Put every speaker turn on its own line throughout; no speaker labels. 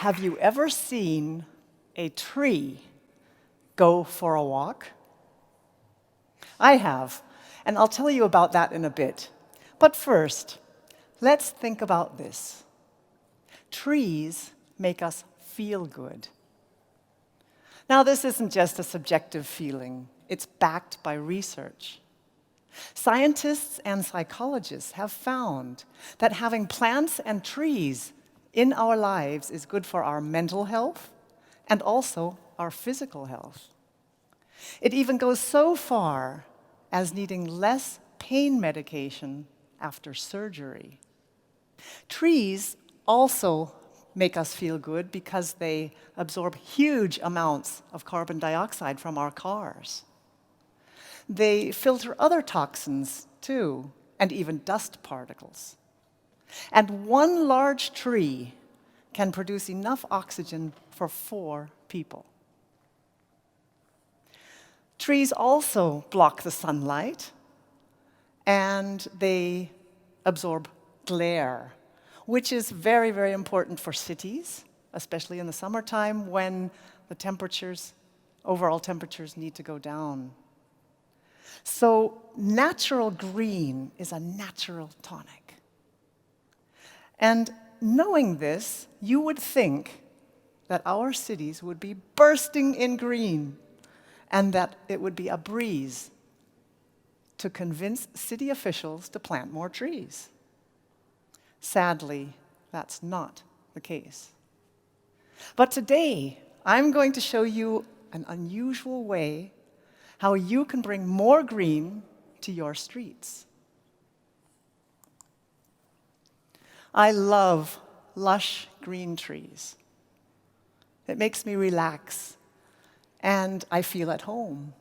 Have you ever seen a tree go for a walk? I have, and I'll tell you about that in a bit. But first, let's think about this. Trees make us feel good. Now, this isn't just a subjective feeling. It's backed by research. Scientists and psychologists have found that having plants and trees in our lives is good for our mental health and also our physical health. It even goes so far as needing less pain medication after surgery. Trees also make us feel good because they absorb huge amounts of carbon dioxide from our cars. They filter other toxins, too, and even dust particles. And one large tree can produce enough oxygen for 4 people. Trees also block the sunlight, and they absorb glare, which is very, very important for cities, especially in the summertime when the overall temperatures need to go down. So natural green is a natural tonic. And knowing this, you would think that our cities would be bursting in green and that it would be a breeze to convince city officials to plant more trees. Sadly, that's not the case. But today, I'm going to show you an unusual way how you can bring more green to your streets. I love lush green trees. It makes me relax, and I feel at home.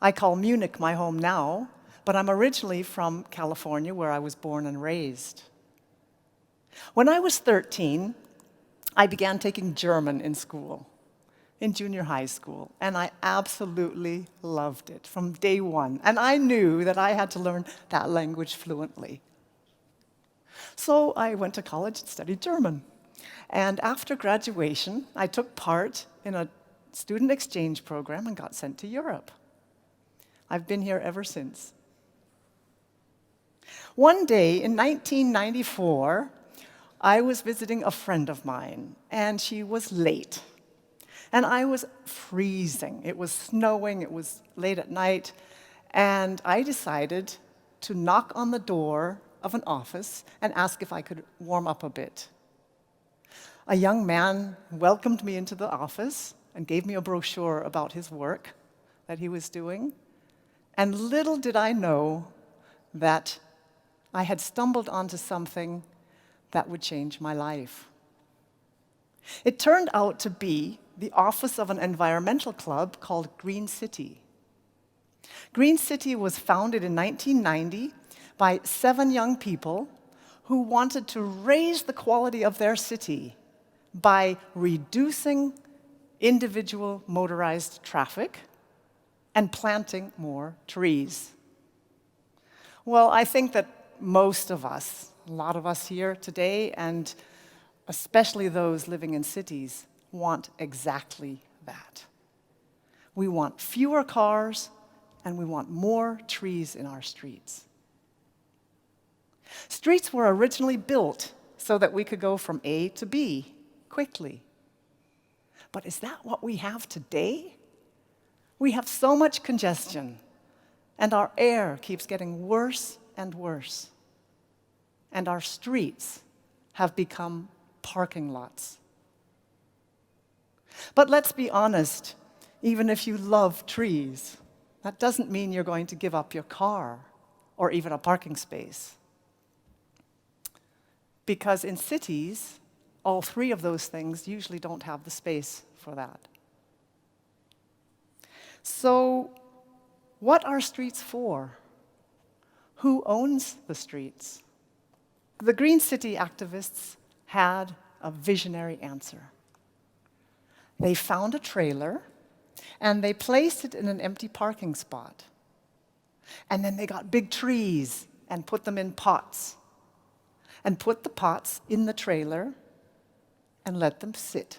I call Munich my home now, but I'm originally from California, where I was born and raised. When I was 13, I began taking German in school, in junior high school, and I absolutely loved it from day one. And I knew that I had to learn that language fluently. So I went to college and studied German. And after graduation, I took part in a student exchange program and got sent to Europe. I've been here ever since. One day in 1994, I was visiting a friend of mine, and she was late. And I was freezing. It was snowing, it was late at night, and I decided to knock on the door of an office and ask if I could warm up a bit. A young man welcomed me into the office and gave me a brochure about his work that he was doing. And little did I know that I had stumbled onto something that would change my life. It turned out to be the office of an environmental club called Green City. Green City was founded in 1990 by 7 young people who wanted to raise the quality of their city by reducing individual motorized traffic and planting more trees. Well, I think that most of us, a lot of us here today, and especially those living in cities, want exactly that. We want fewer cars, and we want more trees in our streets. Streets were originally built so that we could go from A to B quickly. But is that what we have today? We have so much congestion, and our air keeps getting worse and worse. And our streets have become parking lots. But let's be honest, even if you love trees, that doesn't mean you're going to give up your car or even a parking space. Because in cities, all 3 of those things usually don't have the space for that. So, what are streets for? Who owns the streets? The Green City activists had a visionary answer. They found a trailer, and they placed it in an empty parking spot. And then they got big trees and put them in pots, and put the pots in the trailer, and let them sit.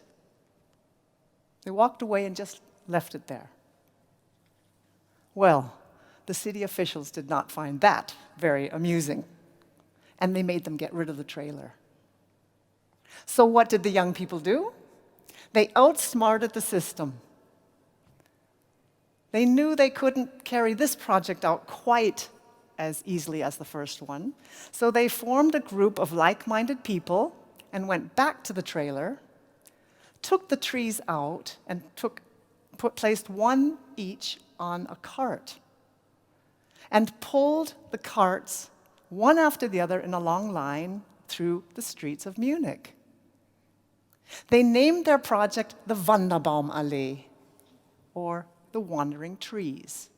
They walked away and just left it there. Well, the city officials did not find that very amusing, and they made them get rid of the trailer. So what did the young people do? They outsmarted the system. They knew they couldn't carry this project out quite as easily as the first one, so they formed a group of like-minded people and went back to the trailer, took the trees out, and placed one each on a cart, and pulled the carts one after the other in a long line through the streets of Munich. They named their project the Wanderbaumallee, or the Wandering Trees.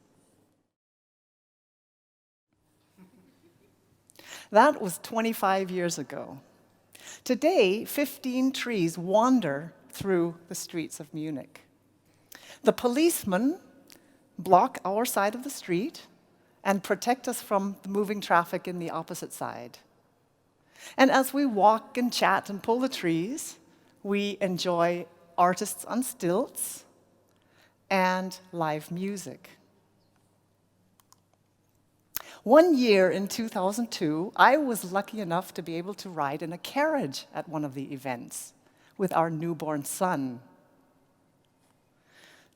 That was 25 years ago. Today, 15 trees wander through the streets of Munich. The policemen block our side of the street and protect us from the moving traffic in the opposite side. And as we walk and chat and pull the trees, we enjoy artists on stilts and live music. One year in 2002, I was lucky enough to be able to ride in a carriage at one of the events with our newborn son.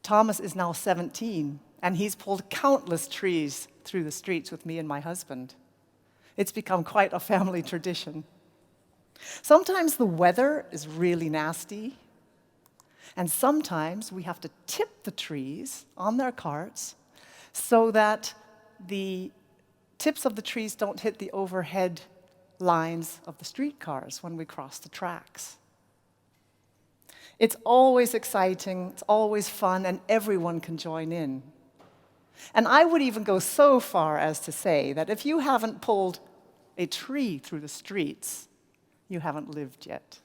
Thomas is now 17, and he's pulled countless trees through the streets with me and my husband. It's become quite a family tradition. Sometimes the weather is really nasty, and sometimes we have to tip the trees on their carts so that the tips of the trees don't hit the overhead lines of the streetcars when we cross the tracks. It's always exciting, it's always fun, and everyone can join in. And I would even go so far as to say that if you haven't pulled a tree through the streets, you haven't lived yet.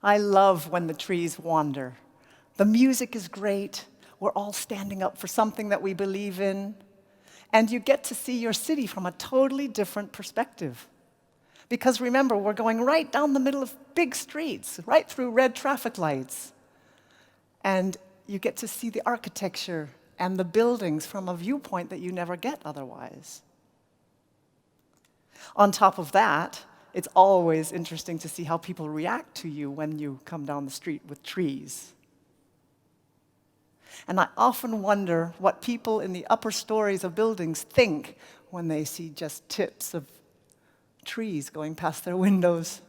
I love when the trees wander. The music is great. We're all standing up for something that we believe in. And you get to see your city from a totally different perspective. Because remember, we're going right down the middle of big streets, right through red traffic lights. And you get to see the architecture and the buildings from a viewpoint that you never get otherwise. On top of that, it's always interesting to see how people react to you when you come down the street with trees. And I often wonder what people in the upper stories of buildings think when they see just tips of trees going past their windows.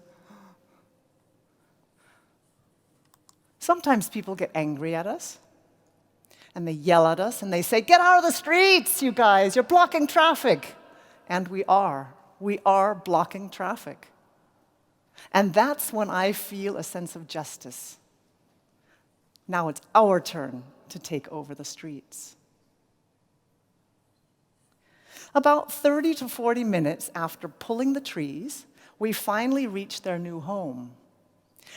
Sometimes people get angry at us, and they yell at us, and they say, "Get out of the streets, you guys, you're blocking traffic." And we are blocking traffic. And that's when I feel a sense of justice. Now it's our turn to take over the streets. About 30 to 40 minutes after pulling the trees, we finally reach their new home.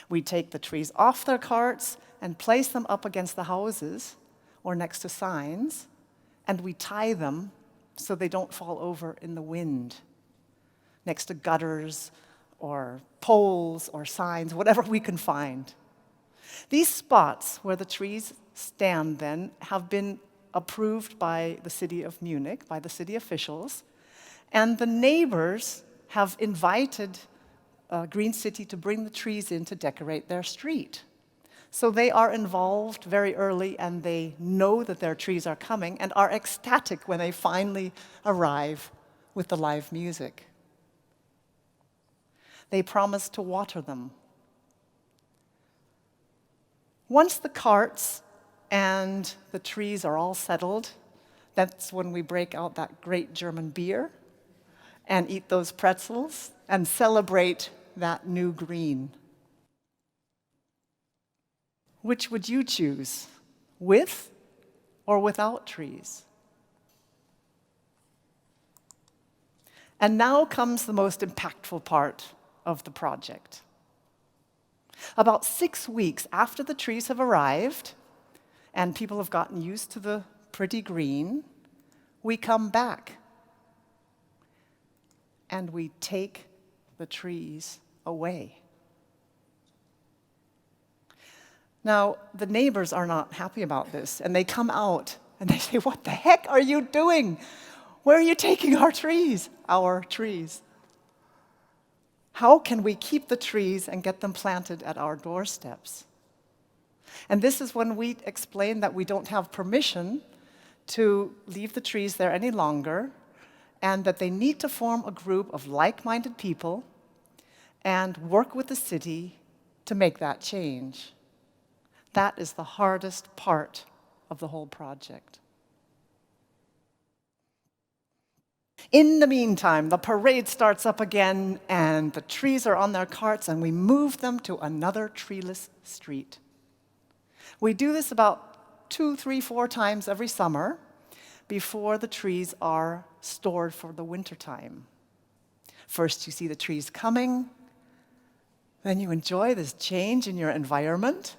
We take the trees off their carts and place them up against the houses or next to signs, and we tie them so they don't fall over in the wind, next to gutters or poles or signs, whatever we can find. These spots where the trees stand then have been approved by the city of Munich, by the city officials, and the neighbors have invited Green City to bring the trees in to decorate their street. So they are involved very early, and they know that their trees are coming and are ecstatic when they finally arrive with the live music. They promise to water them. Once the carts and the trees are all settled, that's when we break out that great German beer and eat those pretzels and celebrate that new green. Which would you choose, with or without trees? And now comes the most impactful part of the project. About 6 weeks after the trees have arrived and people have gotten used to the pretty green, we come back and we take the trees away. Now, the neighbors are not happy about this, and they come out and they say, "What the heck are you doing? Where are you taking our trees?" Our trees. How can we keep the trees and get them planted at our doorsteps? And this is when we explain that we don't have permission to leave the trees there any longer, and that they need to form a group of like-minded people and work with the city to make that change. That is the hardest part of the whole project. In the meantime, the parade starts up again, and the trees are on their carts, and we move them to another treeless street. We do this about 2, 3, 4 times every summer before the trees are stored for the wintertime. First, you see the trees coming, then you enjoy this change in your environment,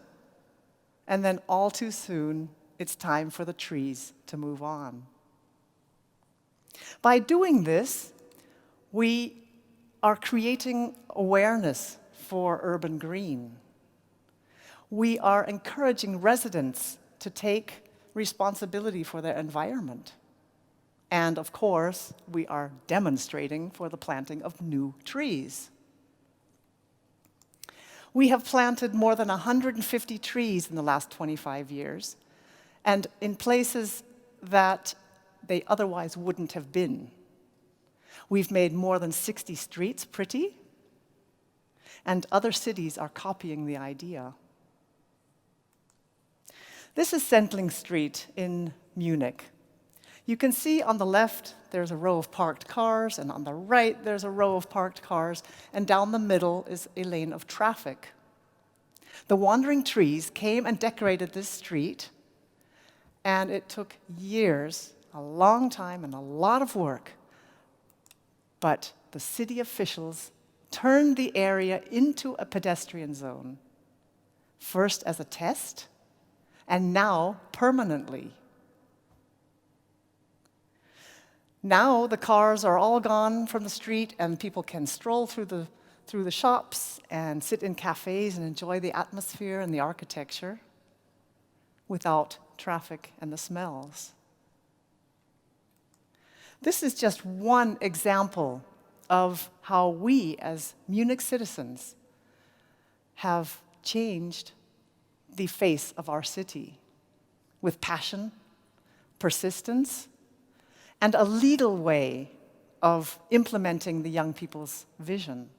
and then all too soon, it's time for the trees to move on. By doing this, we are creating awareness for urban green. We are encouraging residents to take responsibility for their environment. And of course, we are demonstrating for the planting of new trees. We have planted more than 150 trees in the last 25 years, and in places that they otherwise wouldn't have been. We've made more than 60 streets pretty, and other cities are copying the idea. This is Ling Street in Munich. You can see on the left, there's a row of parked cars, and on the right, there's a row of parked cars, and down the middle is a lane of traffic. The wandering trees came and decorated this street, and it took years, a long time, and a lot of work. But the city officials turned the area into a pedestrian zone, first as a test, and now permanently. Now the cars are all gone from the street, and people can stroll through the shops and sit in cafes and enjoy the atmosphere and the architecture without traffic and the smells. This is just one example of how we, as Munich citizens, have changed the face of our city with passion, persistence, and a legal way of implementing the young people's vision.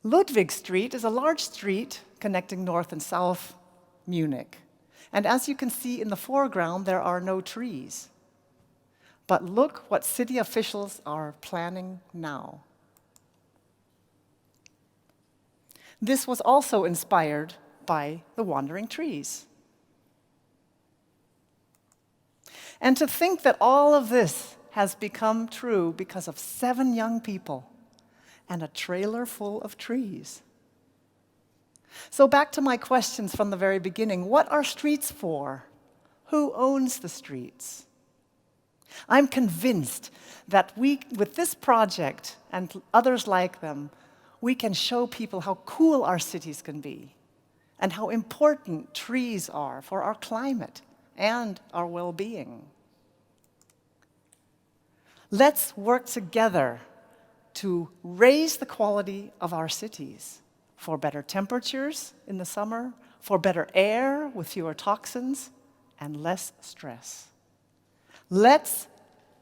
Ludwig Street is a large street connecting North and South Munich. And as you can see in the foreground, there are no trees. But look what city officials are planning now. This was also inspired by the wandering trees. And to think that all of this has become true because of 7 young people and a trailer full of trees. So back to my questions from the very beginning. What are streets for? Who owns the streets? I'm convinced that with this project and others like them, we can show people how cool our cities can be and how important trees are for our climate and our well-being. Let's work together to raise the quality of our cities for better temperatures in the summer, for better air with fewer toxins, and less stress. Let's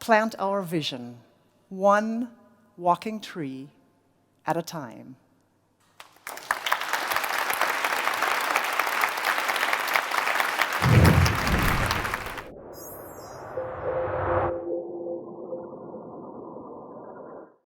plant our vision, one walking tree at a time.